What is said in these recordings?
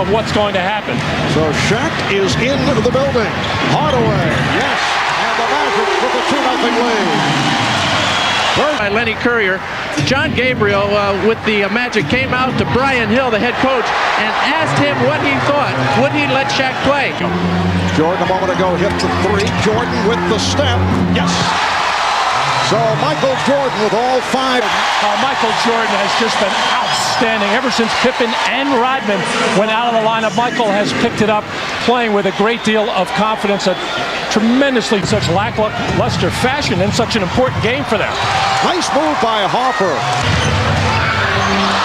of what's going to happen. So Shaq is in the building. Hardaway, yes, and the Magic with a 2-0 lead. By Lenny Currier. John Gabriel with the Magic came out to Brian Hill, the head coach, and asked him what he thought. Would he let Shaq play? Jordan a moment ago hit the three. Jordan with the step. Yes. So Michael Jordan with all 5. Michael Jordan has just been outstanding ever since Pippen and Rodman went out of the lineup. Michael has picked it up, playing with a great deal of confidence, tremendously such lackluster fashion in such an important game for them. Nice move by Harper.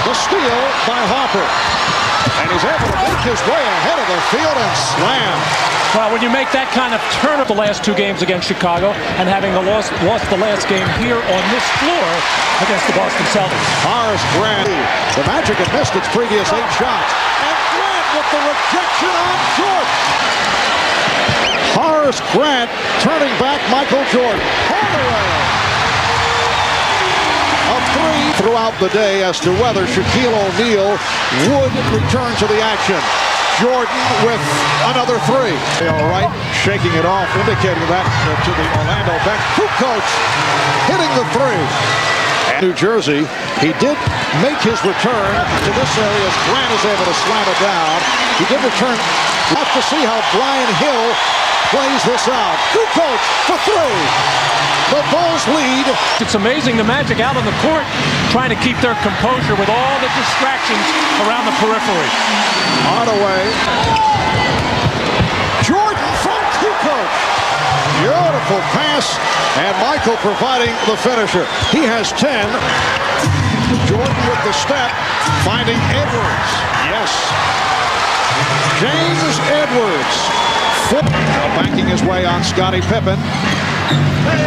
The steal by Harper. And he's able to make his way ahead of the field and slam. Well, when you make that kind of turn of the last 2 games against Chicago and having lost the last game here on this floor against the Boston Celtics. Horace Grant. The Magic had missed its previous 8 shots. And Grant with the rejection on Jordan. Horace Grant turning back Michael Jordan. Hardaway. A 3 throughout the day as to whether Shaquille O'Neal would return to the action. Jordan with another 3. All right, shaking it off, indicating that to the Orlando bench. Kukoc hitting the 3. And New Jersey, he did make his return to this area as Grant is able to slam it down. He did return. We'll have to see how Brian Hill plays this out. Kukoc for 3. The Bulls lead. It's amazing the Magic out on the court trying to keep their composure with all the distractions around the periphery. Hardaway. Jordan from Kukoc. Beautiful pass, and Michael providing the finisher. He has 10. Jordan with the step, finding Edwards. Yes. James Edwards. Banking his way on Scottie Pippen.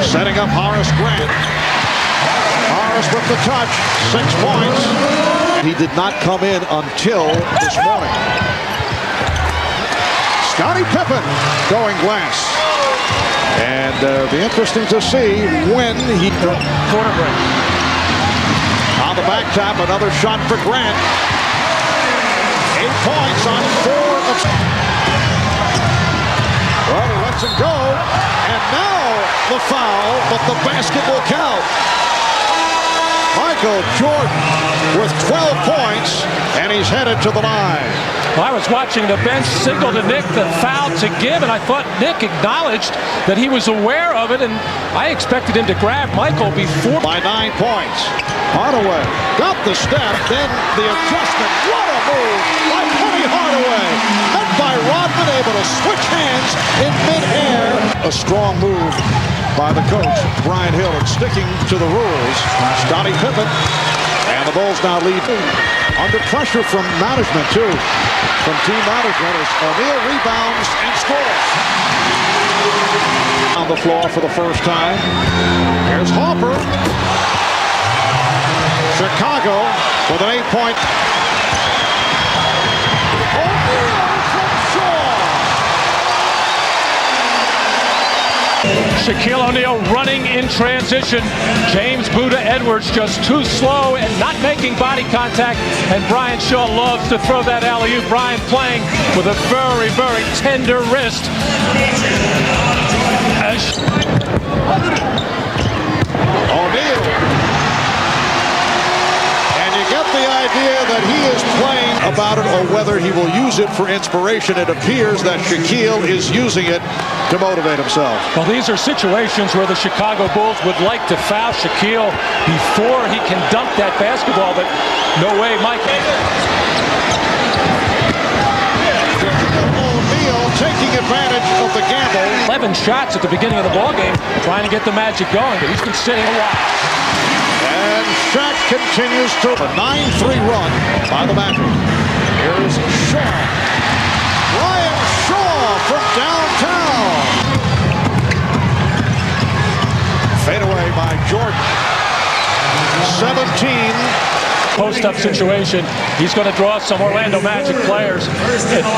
Setting up Horace Grant. Horace with the touch. 6 points. He did not come in until this morning. Scottie Pippen going glass. And it'll be interesting to see when he... Corner break. On the back tap, another shot for Grant. 8 points on 4 of... Well, he lets him go. And now the foul, but the basket will count. Michael Jordan with 12 points, and he's headed to the line. Well, I was watching the bench signal to Nick the foul to give, and I thought Nick acknowledged that he was aware of it, and I expected him to grab Michael before. By 9 points. Hardaway got the step, then the adjustment. What a move by Penny Hardaway. Met by Rodman, able to switch hands in midair. A strong move by the coach, Brian Hill, and sticking to the rules. Scottie Pippen, and the Bulls now lead. Under pressure from management, too. From team management as O'Neal rebounds and scores. On the floor for the first time. Here's Harper. Chicago with an 8-point. O'Neal from Shaw. Shaquille O'Neal running in transition. James Buddha Edwards just too slow and not making body contact. And Brian Shaw loves to throw that alley-oop. Brian playing with a very, very tender wrist. O'Neal. And you get the idea that he is playing about it, or whether he will use it for inspiration. It appears that Shaquille is using it to motivate himself. Well, these are situations where the Chicago Bulls would like to foul Shaquille before he can dunk that basketball, but no way, Mike. O'Neal taking advantage of the gamble. 11 shots at the beginning of the ballgame, trying to get the Magic going, but he's been sitting a while. And Shaq continues to a 9-3 run by the Magic. Here's Shaw. Ryan Shaw from downtown. Fade away by Jordan. 17. Post-up situation. He's going to draw some Orlando Magic players.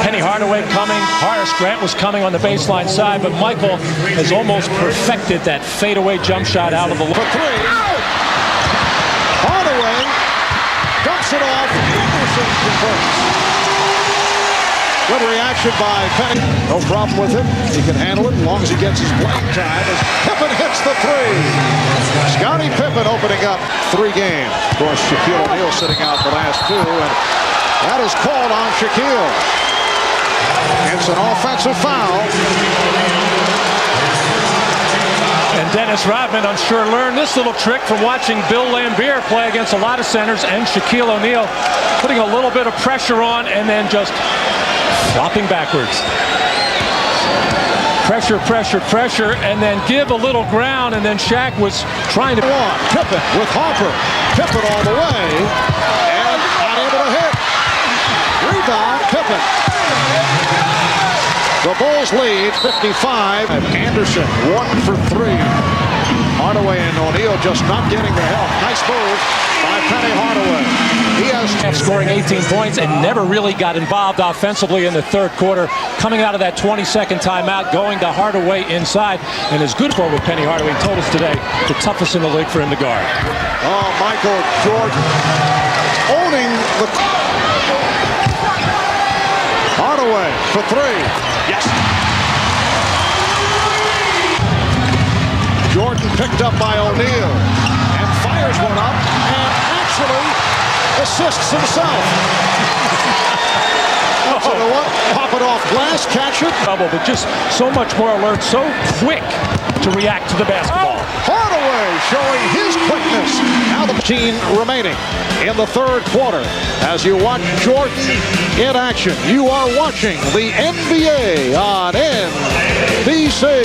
Penny Hardaway coming. Horace Grant was coming on the baseline side, but Michael has almost perfected that fadeaway jump shot out of the... For 3. Hardaway dumps it off. Anderson converts. Good reaction by Penny. No problem with it. He can handle it as long as he gets his playing time. As Pippen hits the three. Scottie Pippen opening up 3 games. Of course, Shaquille O'Neal sitting out the last 2, and that is called on Shaquille. It's an offensive foul. And Dennis Rodman, I'm sure, learned this little trick from watching Bill Laimbeer play against a lot of centers, and Shaquille O'Neal putting a little bit of pressure on and then just flopping backwards. Pressure, pressure, pressure, and then give a little ground, and then Shaq was trying to... Pippen with Harper. Pippen all the way, and not able to hit. Rebound, Pippen. The Bulls lead 55. Anderson 1 for 3. Hardaway and O'Neal just not getting the help. Nice move by Penny Hardaway. He has scoring 18 points and never really got involved offensively in the third quarter. Coming out of that 20-second timeout, going to Hardaway inside, and is good for with Penny Hardaway. He told us today the toughest in the league for him to guard. Oh, Michael Jordan owning the... Hardaway for 3. Yes. Jordan picked up by O'Neal and fires one up and actually assists himself. So you know what? Pop it off glass, catch it. Double, but just so much more alert, so quick to react to the basketball. Hardaway showing his quickness. Now the team remaining in the third quarter. As you watch Jordan in action, you are watching the NBA on NBC.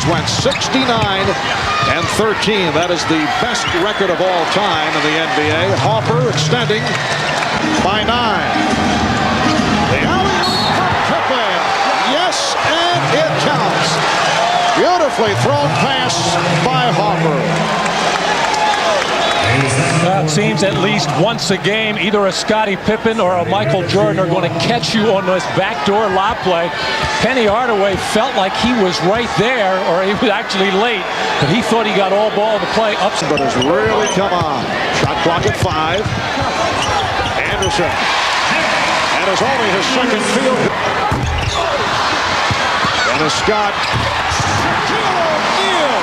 Went 69-13. That is the best record of all time in the NBA. Harper extending by 9. The alley-oop from Pippen. Yes, and it counts. Beautifully thrown pass by Harper. It seems at least once a game, either a Scottie Pippen or a Michael Jordan are going to catch you on this backdoor lob play. Penny Hardaway felt like he was right there, or he was actually late, but he thought he got all ball to play up. But has really come on. Shot clock at 5. Anderson. And is only his second field. Dennis Scott. O'Neal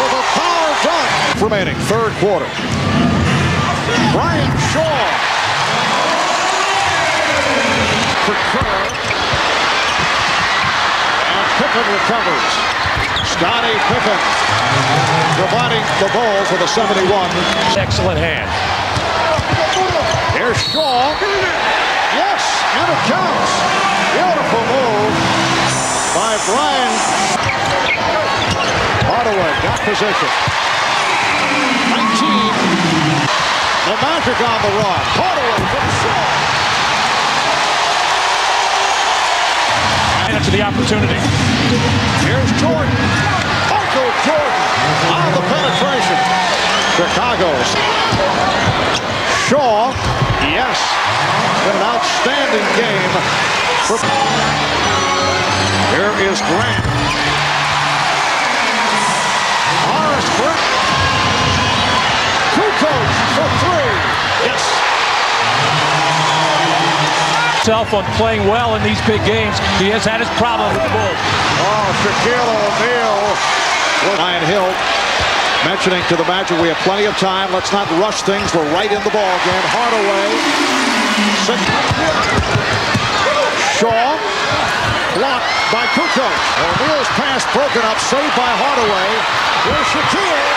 with a power dunk. Remaining third quarter. Brian Shaw. For Kerr. And Pippen recovers. Scottie Pippen providing the Bulls with a 71. Excellent hand. Here's Shaw. Yes, and it counts. Beautiful move by Brian. Hardaway got position. 19. The Magic on the run. Hardaway from Shaw. And to the opportunity. Here's Jordan. Michael Jordan on the penetration. Chicago's. Shaw. Yes. Been an outstanding game. Here is Grant. Horace Grant. Kukoc for 3. Yes. Himself on playing well in these big games. He has had his problem with the Bulls. Oh, Shaquille O'Neal. Ryan Hill mentioning to the Magic, we have plenty of time. Let's not rush things. We're right in the ball game. Hardaway. Shaw. Blocked by Kukoc. O'Neal's pass broken up. Saved by Hardaway. Here's Shaquille.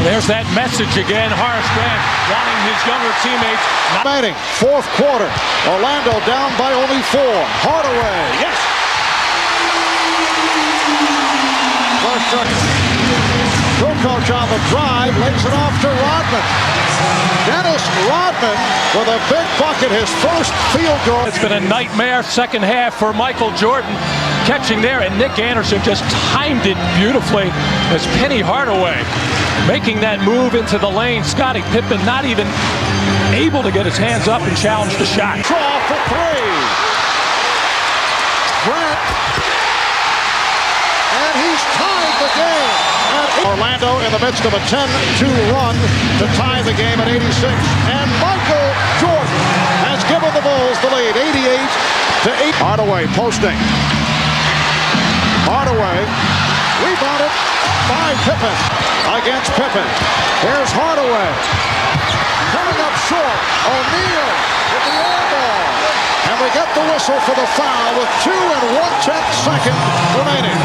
There's that message again. Horace Grant wanting his younger teammates. Remaining fourth quarter. Orlando down by only 4. Hardaway. Yes. Kukoc on the drive, lays it off to Rodman. Dennis Rodman with a big bucket, his first field goal. It's been a nightmare second half for Michael Jordan catching there, and Nick Anderson just timed it beautifully as Penny Hardaway making that move into the lane. Scottie Pippen not even able to get his hands up and challenge the shot. Draw for 3. Grant. And he's tied the game. And Orlando in the midst of a 10-2 run to tie the game at 86. And Michael Jordan has given the Bulls the lead, 88-8. Hardaway posting. Hardaway rebounded by Pippen against Pippen. Here's Hardaway coming up short. O'Neal with the air ball. And we get the whistle for the foul with 2 1/10 seconds remaining.